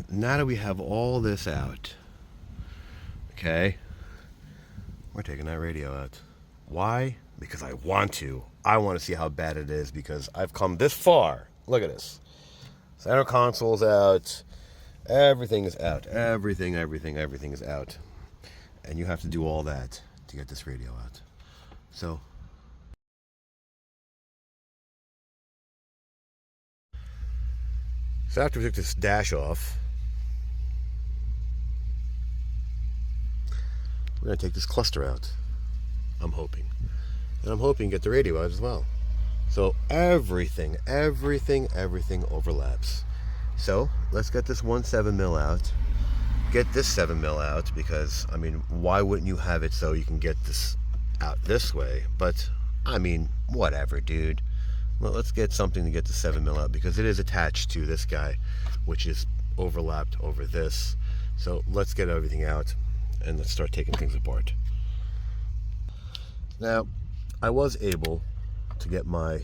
now that we have all this out, okay, we're taking that radio out. Why? Because I want to. I want to see how bad it is because I've come this far. Look at this. Center console's out. Everything is out. Everything is out. And you have to do all that to get this radio out. So after we took this dash off, we're going to take this cluster out. I'm hoping. And I'm hoping to get the radio out as well. So everything overlaps. So let's get this 1/7 mil out. Get this 7 mil out because, I mean, why wouldn't you have it so you can get this out this way? But, I mean, whatever, dude. Well, let's get something to get the 7 mil out because it is attached to this guy, which is overlapped over this. So let's get everything out and let's start taking things apart. Now, I was able to get my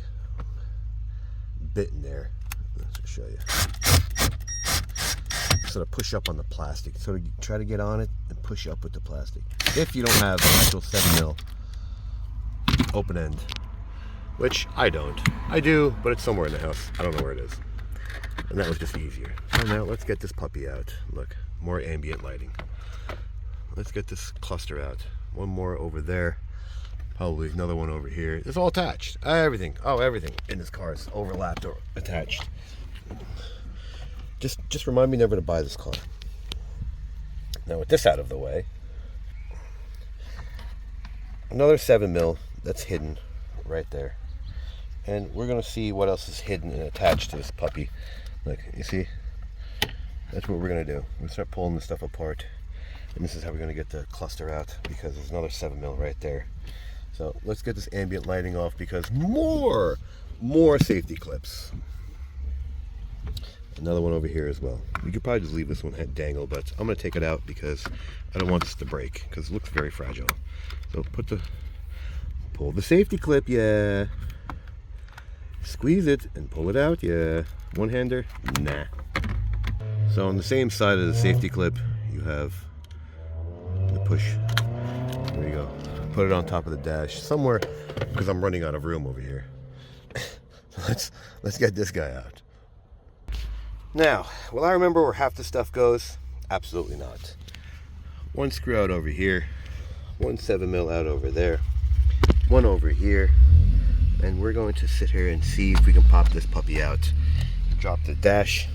bit in there. Let's show you. Sort of push up on the plastic. Sort of try to get on it and push up with the plastic. If you don't have an actual 7 mil open end, which I don't. I do, but it's somewhere in the house. I don't know where it is. And that was just easier. So now let's get this puppy out. Look, more ambient lighting. Let's get this cluster out. One more over there. Probably another one over here. It's all attached. Everything in this car is overlapped or attached. Just remind me never to buy this car. Now with this out of the way, another 7 mil that's hidden right there. And we're going to see what else is hidden and attached to this puppy. Look, you see? That's what we're going to do. We're going to start pulling this stuff apart. And this is how we're going to get the cluster out because there's another 7 mil right there. So let's get this ambient lighting off because more safety clips. Another one over here as well. We could probably just leave this one dangle, but I'm going to take it out because I don't want this to break because it looks very fragile. So pull the safety clip, yeah. Squeeze it and pull it out, yeah. One-hander, nah. So on the same side of the safety clip, you have the push. There you go. Put it on top of the dash somewhere because I'm running out of room over here. So let's get this guy out. Now, will I remember where half the stuff goes? Absolutely not. One screw out over here, one 7 mil out over there, one over here, and we're going to sit here and see if we can pop this puppy out. Drop the dash,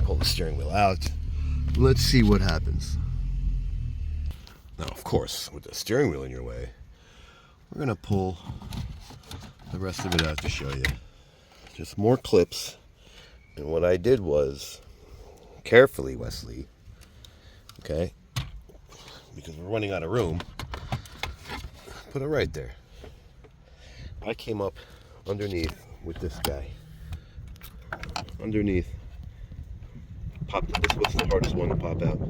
pull the steering wheel out. Let's see what happens. Now, of course, with the steering wheel in your way, we're going to pull the rest of it out to show you. Just more clips. And what I did was, carefully, Wesley, okay, because we're running out of room, put it right there. I came up underneath with this guy. Underneath. This was the hardest one to pop out.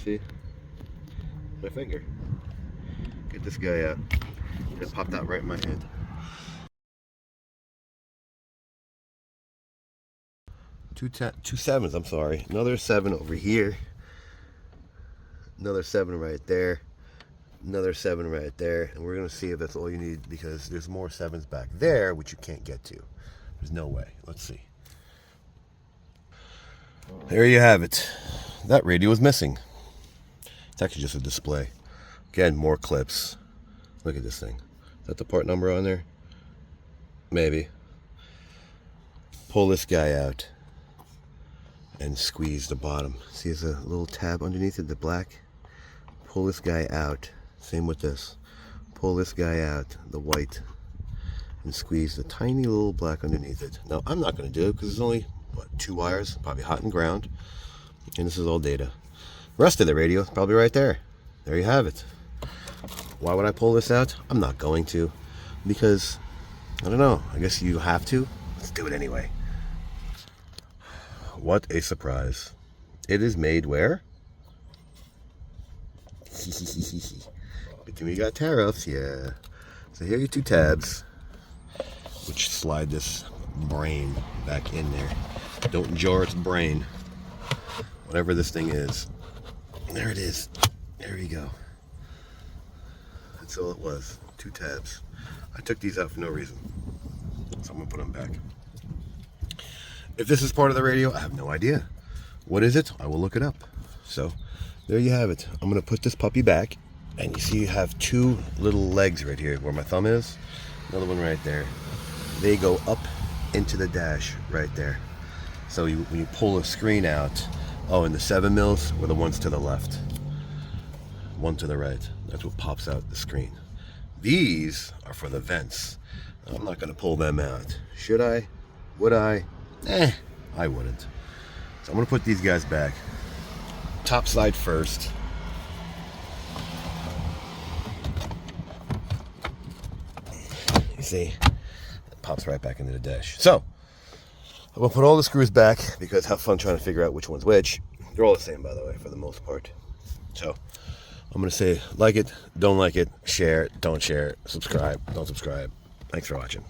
See? My finger. Get this guy out. It popped out right in my hand. Two sevens, I'm sorry. Another 7 over here. Another 7 right there. Another 7 right there. And we're going to see if that's all you need because there's more 7s back there which you can't get to. There's no way. Let's see. There you have it. That radio is missing. It's actually just a display. Again, more clips. Look at this thing. Is that the part number on there? Maybe. Pull this guy out and squeeze the bottom. See, there's a little tab underneath it, the black. Pull this guy out. Same with this. Pull this guy out, the white, and squeeze the tiny little black underneath it. Now, I'm not going to do it because there's only, 2 wires, probably hot and ground. And this is all data. The rest of the radio is probably right there. There you have it. Why would I pull this out? I'm not going to. Because, I don't know, I guess you have to. Let's do it anyway. What a surprise. It is made where? Good thing we got tariffs, yeah. So here are your 2 tabs, which slide this brain back in there. Don't jar its brain. whatever this thing is. There it is. There you go. That's all it was. 2 tabs. I took these out for no reason, so I'm gonna put them back. If this is part of the radio, I have no idea. What is it? I will look it up. So there you have it. I'm gonna put this puppy back, and you see you have 2 little legs right here where my thumb is. Another one right there. They go up into the dash right there. So when you pull the screen out, oh, and the 7 mils were the ones to the left. One to the right. That's what pops out the screen. These are for the vents. I'm not gonna pull them out. Should I? Would I? I wouldn't. So I'm gonna put these guys back. Top side first. You see, it pops right back into the dash. So I'm gonna put all the screws back because have fun trying to figure out which one's which. They're all the same, by the way, for the most part. So I'm gonna say like it, don't like it, share it, don't share it, subscribe, don't subscribe. Thanks for watching.